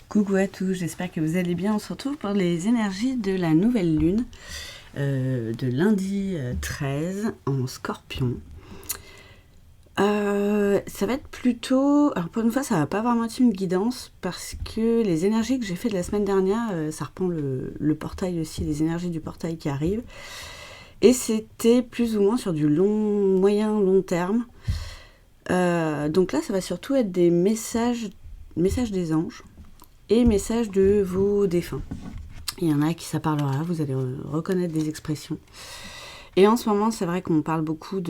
Coucou à tous, j'espère que vous allez bien. On se retrouve pour les énergies de la nouvelle lune de lundi 13 en Scorpion. Ça va être plutôt... Alors pour une fois, ça va pas vraiment être une guidance parce que les énergies que j'ai fait de la semaine dernière, ça reprend le portail aussi, les énergies du portail qui arrivent. Et c'était plus ou moins sur du moyen-long terme. Donc là, ça va surtout être des messages des anges et messages de vos défunts. Il y en a à qui ça parlera, vous allez reconnaître des expressions. Et en ce moment, c'est vrai qu'on parle beaucoup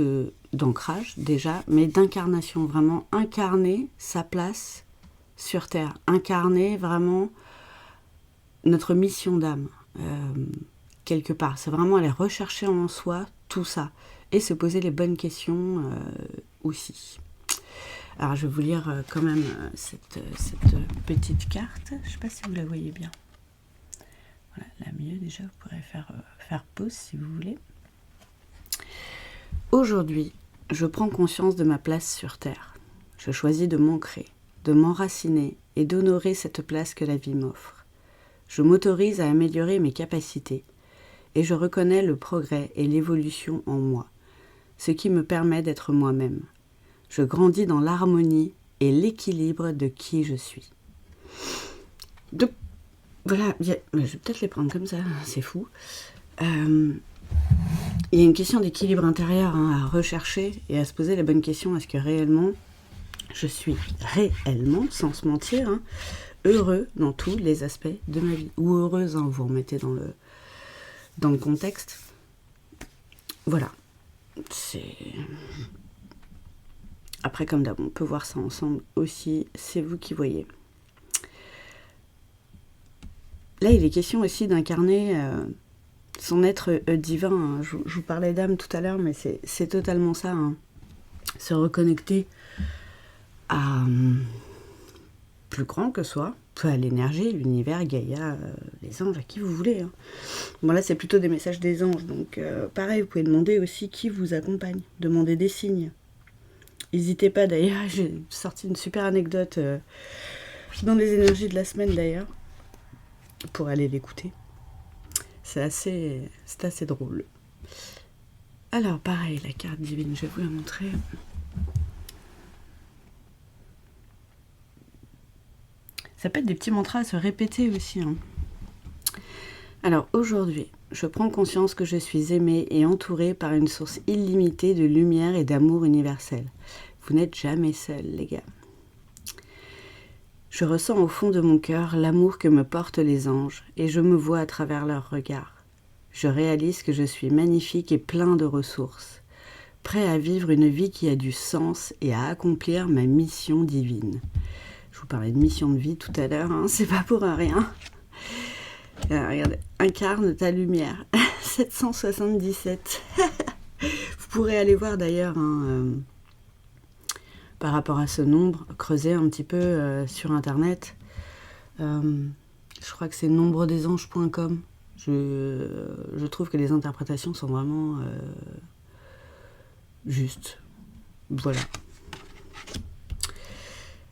d'ancrage déjà, mais d'incarnation, vraiment incarner sa place sur Terre, incarner vraiment notre mission d'âme, quelque part. C'est vraiment aller rechercher en soi tout ça et se poser les bonnes questions aussi. Alors je vais vous lire quand même cette petite carte. Je ne sais pas si vous la voyez bien. Voilà, la mieux déjà, vous pourrez faire pause si vous voulez. Aujourd'hui, je prends conscience de ma place sur Terre. Je choisis de m'ancrer, de m'enraciner et d'honorer cette place que la vie m'offre. Je m'autorise à améliorer mes capacités et je reconnais le progrès et l'évolution en moi, ce qui me permet d'être moi-même. Je grandis dans l'harmonie et l'équilibre de qui je suis. Donc, voilà, je vais peut-être les prendre comme ça, c'est fou. Il y a une question d'équilibre intérieur à rechercher et à se poser la bonne question. Est-ce que réellement, je suis réellement, sans se mentir, heureux dans tous les aspects de ma vie? Ou heureuse, vous remettez dans le contexte. Voilà. Après, comme d'hab, on peut voir ça ensemble aussi. C'est vous qui voyez. Là, il est question aussi d'incarner son être divin. Je vous parlais d'âme tout à l'heure, mais c'est totalement ça. Se reconnecter à plus grand que soi, à l'énergie, l'univers, Gaïa, les anges, à qui vous voulez. Bon, là, c'est plutôt des messages des anges. Donc, pareil, vous pouvez demander aussi qui vous accompagne. Demandez des signes. N'hésitez pas d'ailleurs, j'ai sorti une super anecdote dans les énergies de la semaine d'ailleurs, pour aller l'écouter. C'est assez drôle. Alors pareil, la carte divine, je vais vous la montrer. Ça peut être des petits mantras à se répéter aussi. Alors aujourd'hui, je prends conscience que je suis aimée et entourée par une source illimitée de lumière et d'amour universel. Vous n'êtes jamais seul, les gars. Je ressens au fond de mon cœur l'amour que me portent les anges et je me vois à travers leurs regards. Je réalise que je suis magnifique et plein de ressources, prêt à vivre une vie qui a du sens et à accomplir ma mission divine. Je vous parlais de mission de vie tout à l'heure, c'est pas pour rien. Alors, regardez, incarne ta lumière, 777. Vous pourrez aller voir d'ailleurs par rapport à ce nombre, creuser un petit peu sur internet. Je crois que c'est nombredesanges.com. Je trouve que les interprétations sont vraiment justes. Voilà.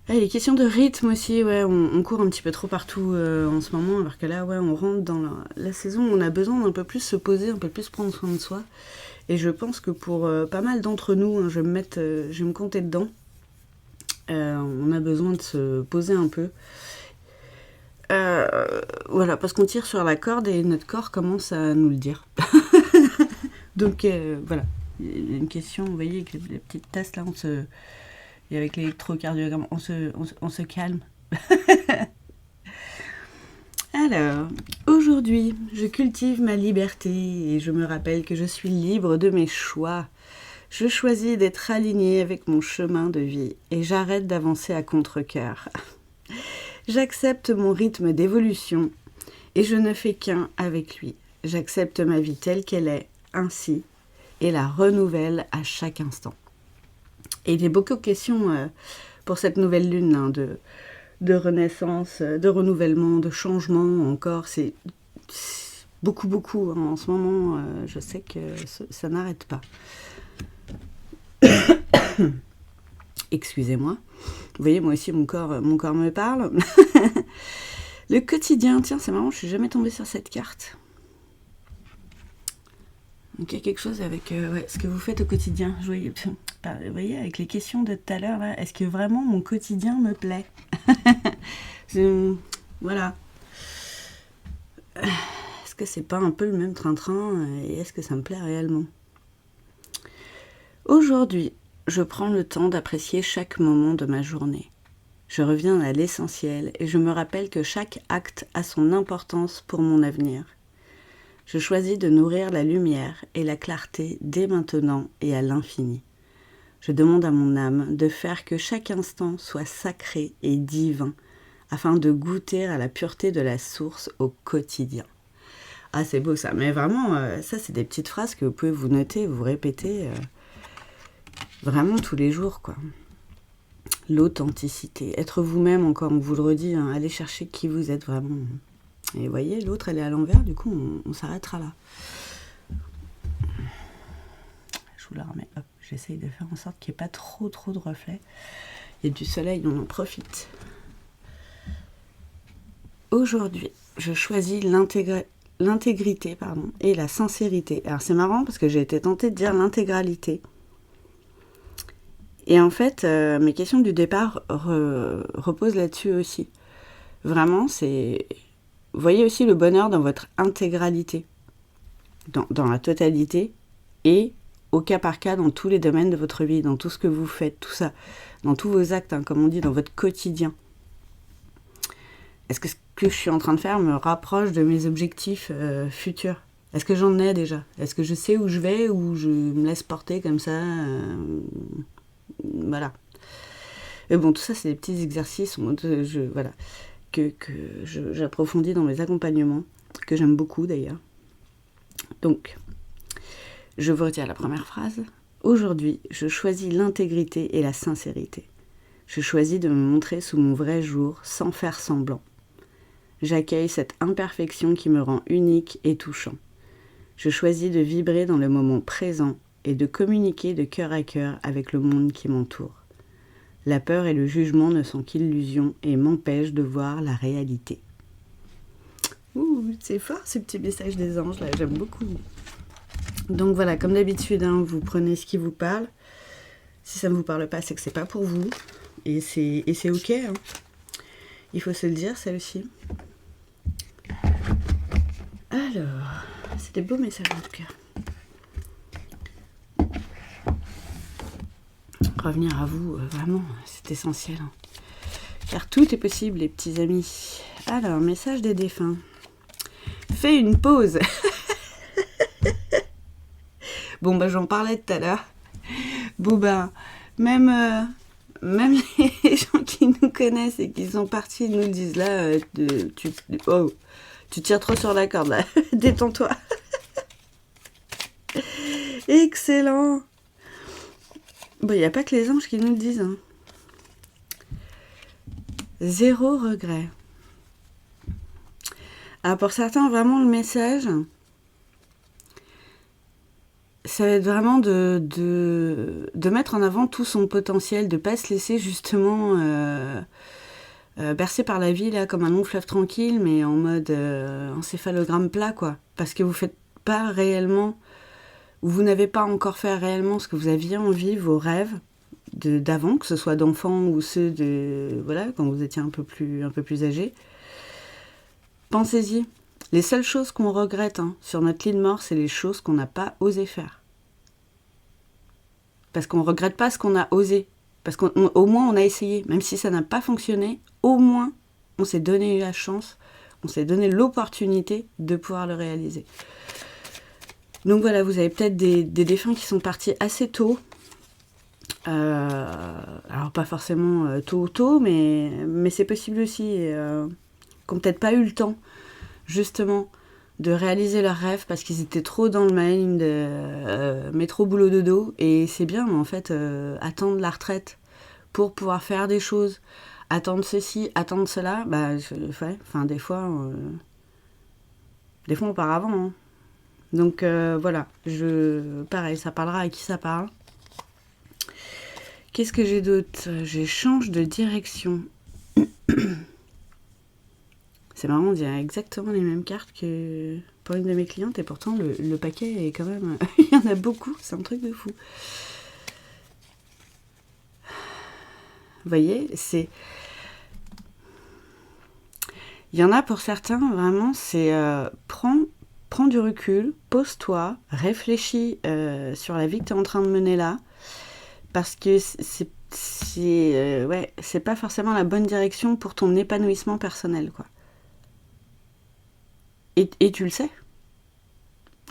Ah, les questions de rythme aussi, ouais, on court un petit peu trop partout en ce moment, alors que là, ouais, on rentre dans la saison où on a besoin d'un peu plus se poser, un peu plus prendre soin de soi. Et je pense que pour pas mal d'entre nous, je vais me compter dedans. On a besoin de se poser un peu. Voilà, parce qu'on tire sur la corde et notre corps commence à nous le dire. Donc voilà, il y a une question, vous voyez, avec les petites tasses là, et avec l'électrocardiogramme, on se calme. Alors, aujourd'hui, je cultive ma liberté et je me rappelle que je suis libre de mes choix. Je choisis d'être alignée avec mon chemin de vie et j'arrête d'avancer à contre-cœur. J'accepte mon rythme d'évolution et je ne fais qu'un avec lui. J'accepte ma vie telle qu'elle est, ainsi, et la renouvelle à chaque instant. Et il y a beaucoup de questions pour cette nouvelle lune de renaissance, de renouvellement, de changement encore. C'est beaucoup. En ce moment, je sais que ça n'arrête pas. Excusez-moi. Vous voyez, moi aussi, mon corps me parle. Le quotidien, tiens, c'est marrant, je suis jamais tombée sur cette carte. Donc il y a quelque chose avec ce que vous faites au quotidien. Vous voyez, avec les questions de tout à l'heure, là, est-ce que vraiment mon quotidien me plaît? Voilà. Est-ce que c'est pas un peu le même train-train et est-ce que ça me plaît réellement? Aujourd'hui, je prends le temps d'apprécier chaque moment de ma journée. Je reviens à l'essentiel et je me rappelle que chaque acte a son importance pour mon avenir. Je choisis de nourrir la lumière et la clarté dès maintenant et à l'infini. Je demande à mon âme de faire que chaque instant soit sacré et divin, afin de goûter à la pureté de la source au quotidien. Ah, c'est beau ça, mais vraiment, ça c'est des petites phrases que vous pouvez vous noter, vous répéter vraiment tous les jours, quoi. L'authenticité, être vous-même, encore on vous le redit, hein, allez chercher qui vous êtes vraiment. Et vous voyez, l'autre elle est à l'envers, du coup on s'arrêtera là. Je vous la remets, hop, j'essaye de faire en sorte qu'il n'y ait pas trop de reflets. Il y a du soleil, on en profite. Aujourd'hui, je choisis l'intégrité et la sincérité. Alors c'est marrant parce que j'ai été tentée de dire l'intégralité. Et en fait, mes questions du départ reposent là-dessus aussi. Vraiment, c'est... Voyez aussi le bonheur dans votre intégralité, dans la totalité, et au cas par cas dans tous les domaines de votre vie, dans tout ce que vous faites, tout ça, dans tous vos actes, hein, comme on dit, dans votre quotidien. Est-ce que ce que je suis en train de faire me rapproche de mes objectifs futurs? Est-ce que j'en ai déjà? Est-ce que je sais où je vais ou je me laisse porter comme ça Voilà. Et bon, tout ça, c'est des petits exercices que j'approfondis dans mes accompagnements, que j'aime beaucoup d'ailleurs. Donc, je vous retire la première phrase. Aujourd'hui, je choisis l'intégrité et la sincérité. Je choisis de me montrer sous mon vrai jour, sans faire semblant. J'accueille cette imperfection qui me rend unique et touchant. Je choisis de vibrer dans le moment présent et de communiquer de cœur à cœur avec le monde qui m'entoure. La peur et le jugement ne sont qu'illusions et m'empêchent de voir la réalité. Ouh, c'est fort ce petit message des anges là, j'aime beaucoup. Donc voilà, comme d'habitude, hein, vous prenez ce qui vous parle. Si ça ne vous parle pas, c'est que c'est pas pour vous. Et c'est ok. Hein. Il faut se le dire, ça aussi. Alors, c'est des beaux messages en tout cas. Revenir à vous, vraiment, c'est essentiel. Hein. Car tout est possible, les petits amis. Alors, message des défunts. Fais une pause. Bon, bah, j'en parlais tout à l'heure. Bon, bah, même les gens qui nous connaissent et qui sont partis nous le disent là, tu tires trop sur la corde là, détends-toi. Excellent. Bon, il n'y a pas que les anges qui nous le disent. Hein. 0 regret. Alors pour certains, vraiment le message, ça va être vraiment de mettre en avant tout son potentiel, de ne pas se laisser justement bercer par la vie là comme un long fleuve tranquille, mais en mode encéphalogramme plat quoi. Parce que vous faites pas réellement, ou vous n'avez pas encore fait réellement ce que vous aviez envie, vos rêves d'avant, que ce soit d'enfants ou ceux de quand vous étiez un peu plus âgé. Pensez-y. Les seules choses qu'on regrette sur notre lit de mort, c'est les choses qu'on n'a pas osé faire. Parce qu'on ne regrette pas ce qu'on a osé. Parce qu'au moins on a essayé. Même si ça n'a pas fonctionné, au moins on s'est donné la chance, on s'est donné l'opportunité de pouvoir le réaliser. Donc voilà, vous avez peut-être des défunts qui sont partis assez tôt. Alors pas forcément tôt, mais c'est possible aussi. Qui n'ont peut-être pas eu le temps justement de réaliser leurs rêves parce qu'ils étaient trop dans le mind, métro boulot dodo, et c'est bien, mais en fait attendre la retraite pour pouvoir faire des choses, attendre ceci, attendre cela, des fois on part avant. Hein. Donc voilà, pareil, ça parlera à qui ça parle. Qu'est-ce que j'ai d'autre? J'échange de direction. C'est marrant, on dirait exactement les mêmes cartes que pour une de mes clientes, et pourtant le paquet est quand même... Il y en a beaucoup, c'est un truc de fou. Vous voyez, c'est... Il y en a pour certains, vraiment, c'est prends du recul, pose-toi, réfléchis sur la vie que tu es en train de mener là, parce que c'est pas forcément la bonne direction pour ton épanouissement personnel, quoi. Et tu le sais.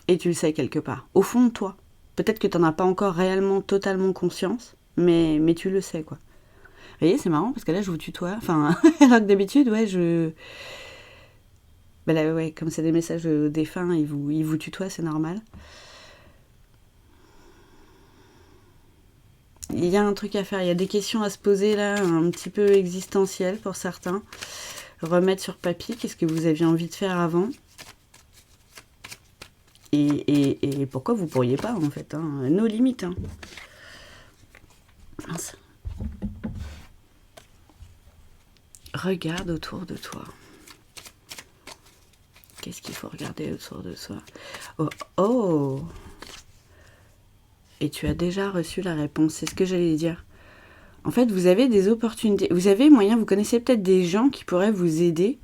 Et tu le sais quelque part. Au fond de toi. Peut-être que tu n'en as pas encore réellement totalement conscience, mais tu le sais, quoi. Vous voyez, c'est marrant, parce que là, je vous tutoie. Enfin, alors que d'habitude, Ben là, ouais, comme c'est des messages de défunts, ils vous tutoient, c'est normal. Il y a un truc à faire, il y a des questions à se poser là, un petit peu existentielles pour certains. Remettre sur papier, qu'est-ce que vous aviez envie de faire avant ? Et pourquoi vous pourriez pas, en fait, hein, nos limites. Hein. Mince. Regarde autour de toi. Qu'est-ce qu'il faut regarder autour de soi ? Oh. Et tu as déjà reçu la réponse, c'est ce que j'allais dire. En fait, vous avez des opportunités. Vous avez moyen, vous connaissez peut-être des gens qui pourraient vous aider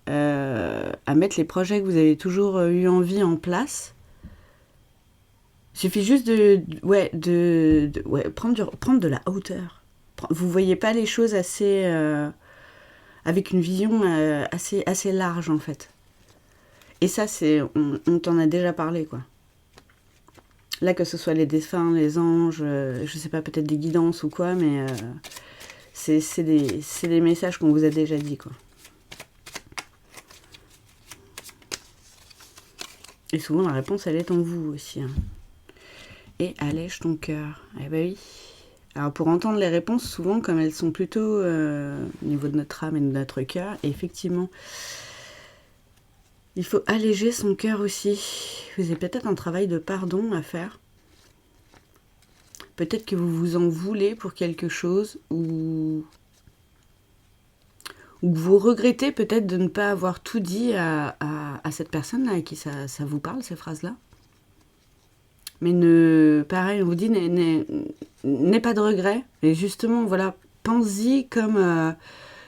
à mettre les projets que vous avez toujours eu envie en place. Il suffit juste de prendre de la hauteur. Vous voyez pas les choses assez avec une vision assez large, en fait. Et ça, on t'en a déjà parlé, quoi. Là, que ce soit les défunts, les anges, je sais pas, peut-être des guidances ou quoi, mais c'est des messages qu'on vous a déjà dit, quoi. Et souvent, la réponse, elle est en vous aussi. Hein. Et allège ton cœur. Eh ben oui. Alors, pour entendre les réponses, souvent, comme elles sont plutôt au niveau de notre âme et de notre cœur, effectivement, il faut alléger son cœur aussi. Vous avez peut-être un travail de pardon à faire. Peut-être que vous vous en voulez pour quelque chose ou vous regrettez peut-être de ne pas avoir tout dit à cette personne-là à qui ça vous parle, ces phrases-là. Mais pareil, on vous dit, n'aie pas de regrets. Et justement, voilà, pense-y comme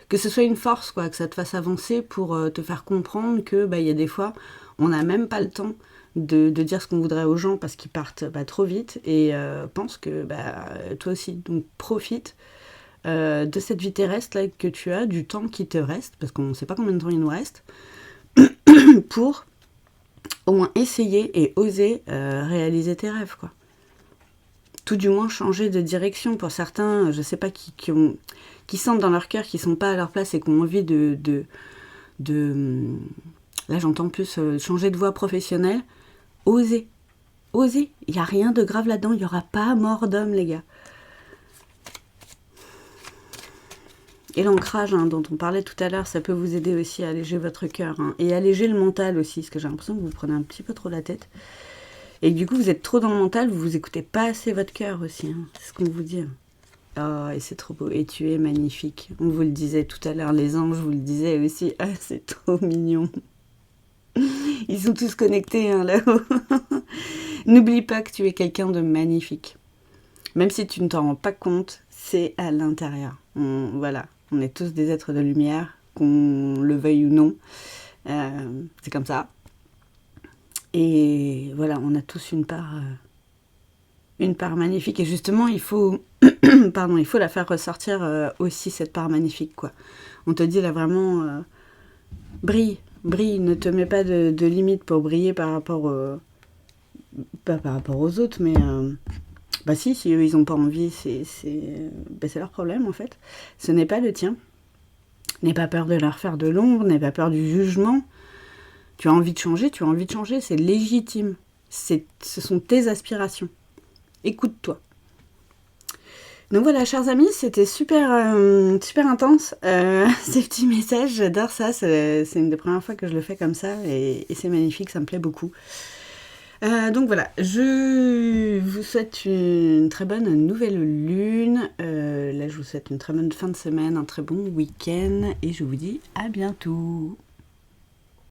que ce soit une force, quoi, que ça te fasse avancer pour te faire comprendre que y a des fois, on n'a même pas le temps de dire ce qu'on voudrait aux gens parce qu'ils partent trop vite et pense que toi aussi. Donc profite de cette vie terrestre là, que tu as, du temps qui te reste, parce qu'on ne sait pas combien de temps il nous reste, pour au moins essayer et oser réaliser tes rêves, quoi. Tout du moins changer de direction. Pour certains, je sais pas, qui sentent dans leur cœur qu'ils sont pas à leur place et qui ont envie de là j'entends plus changer de voie professionnelle. Osez. Il n'y a rien de grave là-dedans, il n'y aura pas mort d'homme, les gars. Et l'ancrage dont on parlait tout à l'heure, ça peut vous aider aussi à alléger votre cœur. Et alléger le mental aussi, parce que j'ai l'impression que vous prenez un petit peu trop la tête. Et du coup, vous êtes trop dans le mental, vous écoutez pas assez votre cœur aussi. C'est ce qu'on vous dit. Oh, et c'est trop beau. Et tu es magnifique. On vous le disait tout à l'heure, les anges vous le disaient aussi. Ah, c'est trop mignon. Ils sont tous connectés là-haut. N'oublie pas que tu es quelqu'un de magnifique. Même si tu ne t'en rends pas compte, c'est à l'intérieur. Voilà. On est tous des êtres de lumière, qu'on le veuille ou non. C'est comme ça. Et voilà, on a tous une part magnifique. Et justement, il faut la faire ressortir aussi, cette part magnifique, quoi. On te dit là vraiment, brille, ne te mets pas de limite pour briller par rapport aux autres, mais si eux ils n'ont pas envie, c'est leur problème en fait. Ce n'est pas le tien. N'aie pas peur de leur faire de l'ombre, n'aie pas peur du jugement. Tu as envie de changer, c'est légitime. Ce sont tes aspirations. Écoute-toi. Donc voilà, chers amis, c'était super intense. Ces petits messages, j'adore ça. C'est une des premières fois que je le fais comme ça et c'est magnifique, ça me plaît beaucoup. Donc voilà, je vous souhaite une très bonne nouvelle lune. Là, je vous souhaite une très bonne fin de semaine, un très bon week-end et je vous dis à bientôt.